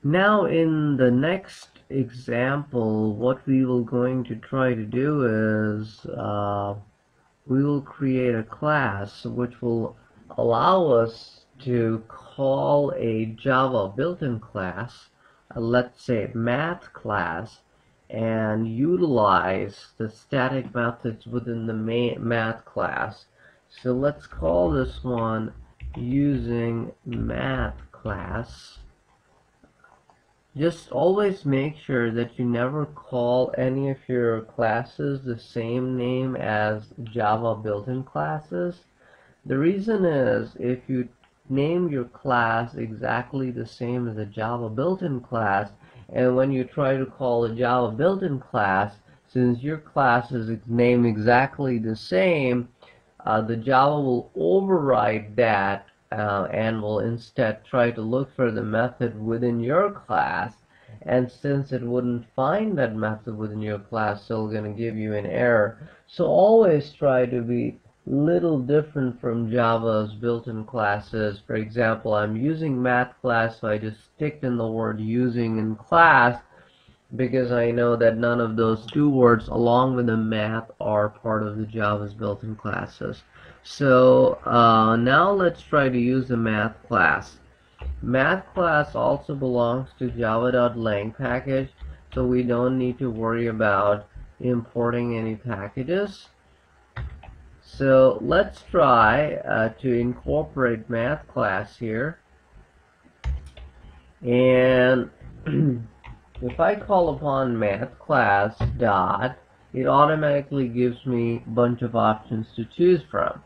Now in the next example, what we will going to try to do is we will create a class which will allow us to call a Java built-in class, let's say math class, and utilize the static methods within the math class. So let's call this one using math class. Just always make sure that you never call any of your classes the same name as Java built-in classes. The reason is if you name your class exactly the same as a Java built-in class, and when you try to call a Java built-in class, since your class is named exactly the same, the Java will override that and will instead try to look for the method within your class. And since it wouldn't find that method within your class, it's still going to give you an error. So always try to be little different from Java's built-in classes. For example, I'm using math class, so I just sticked in the word using in class, because I know that none of those two words along with the math are part of the Java's built-in classes. So now let's try to use the math class. Math class also belongs to java.lang package, so we don't need to worry about importing any packages. So let's try to incorporate math class here, and if I call upon math class dot, it automatically gives me a bunch of options to choose from.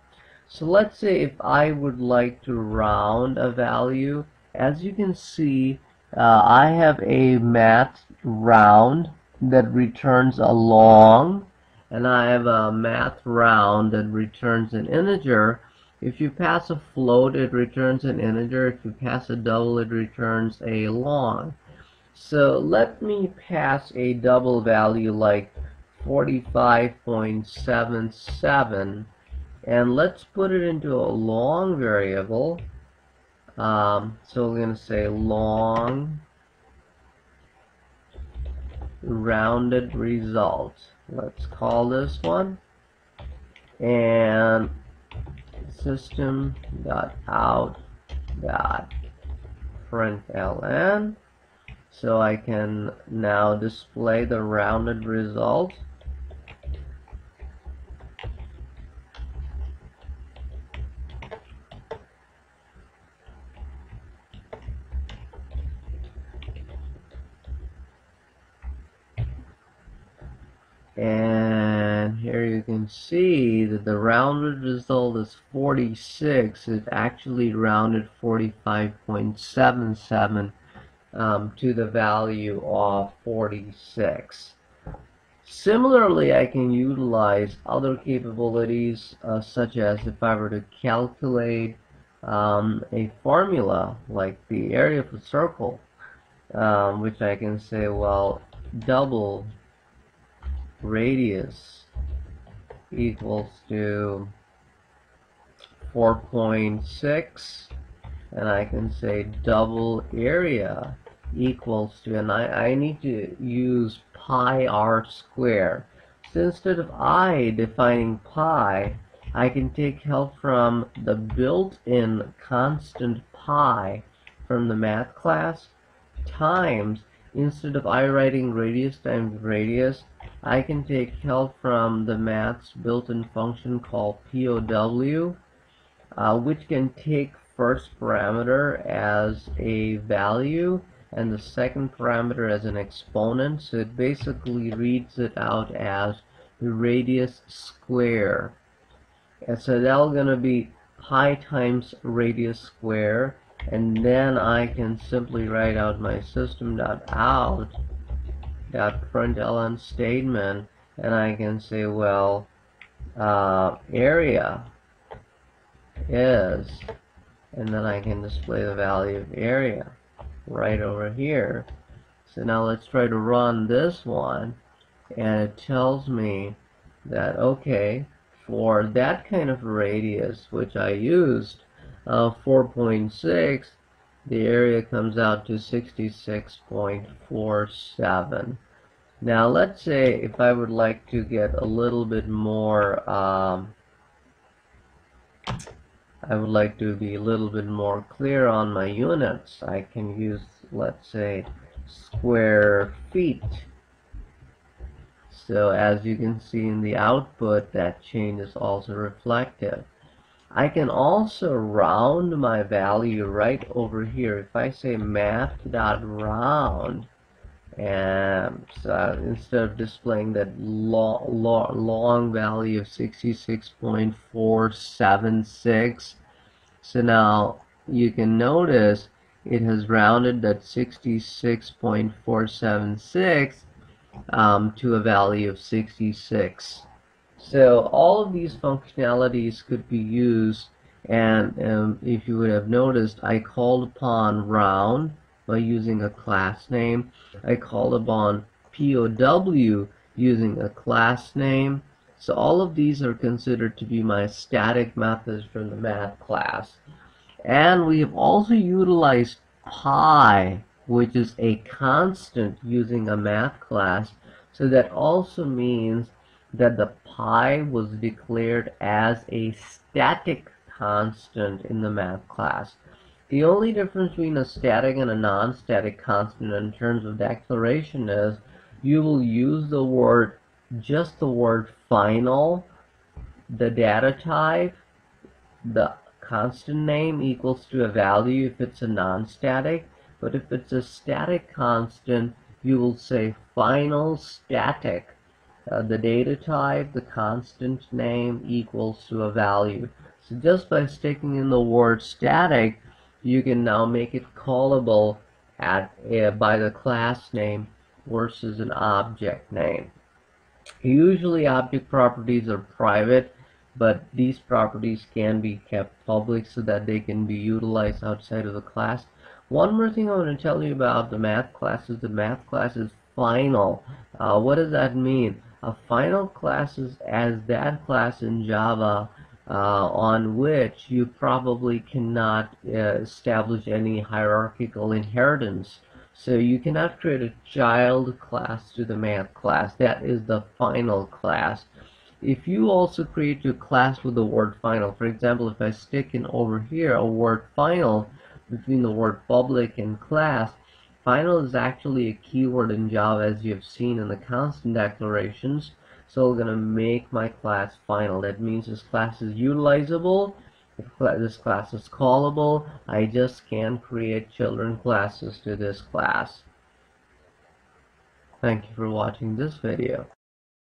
So let's say if I would like to round a value, as you can see, I have a math round that returns a long, and I have a math round that returns an integer. If you pass a float, it returns an integer. If you pass a double, it returns a long. So let me pass a double value like 45.77, and let's put it into a long variable. So we're going to say long rounded result. Let's call this one, and system.out.println. So I can now display the rounded result. And here you can see that the rounded result is 46. It actually rounded 45.77 to the value of 46. Similarly, I can utilize other capabilities such as if I were to calculate a formula like the area of a circle, which I can say, well, double radius equals to 4.6, and I can say double area equals to, and I need to use pi r square. So instead of I defining pi, I can take help from the built-in constant pi from the math class times, instead of I writing radius times radius, I can take help from the math's built-in function called POW, which can take first parameter as a value and the second parameter as an exponent. So it basically reads it out as radius square. And so that's going to be pi times radius square, and then I can simply write out my system.out.println statement, and I can say, well, area is, and then I can display the value of area right over here. So now let's try to run this one, and it tells me that, okay, for that kind of radius which I used, 4.6, the area comes out to 66.47. Now let's say if I would like to get a little bit more, I would like to be a little bit more clear on my units. I can use, let's say, square feet. So as you can see in the output, that change is also reflected. I can also round my value right over here. If I say math.round, and so instead of displaying that long value of 66.476, so now you can notice it has rounded that 66.476 to a value of 66. So all of these functionalities could be used, and if you would have noticed, I called upon round by using a class name. I called upon POW using a class name. So all of these are considered to be my static methods from the math class. And we have also utilized pi, which is a constant, using a math class. So that also means that the pi was declared as a static constant in the math class. The only difference between a static and a non-static constant in terms of declaration is you will use the word, just the word final, the data type, the constant name equals to a value if it's a non-static, but if it's a static constant, you will say final static. The data type, the constant name equals to a value. So just by sticking in the word static, you can now make it callable by the class name versus an object name. Usually object properties are private, but these properties can be kept public so that they can be utilized outside of the class. One more thing I want to tell you about the math class is the math class is final. What does that mean? A final class is as that class in Java on which you probably cannot establish any hierarchical inheritance. So you cannot create a child class to the math class. That is the final class. If you also create your class with the word final, for example, if I stick in over here a word final between the word public and class, final is actually a keyword in Java, as you have seen in the constant declarations. So I'm going to make my class final. That means this class is utilizable. This class is callable. I just can't create children classes to this class. Thank you for watching this video.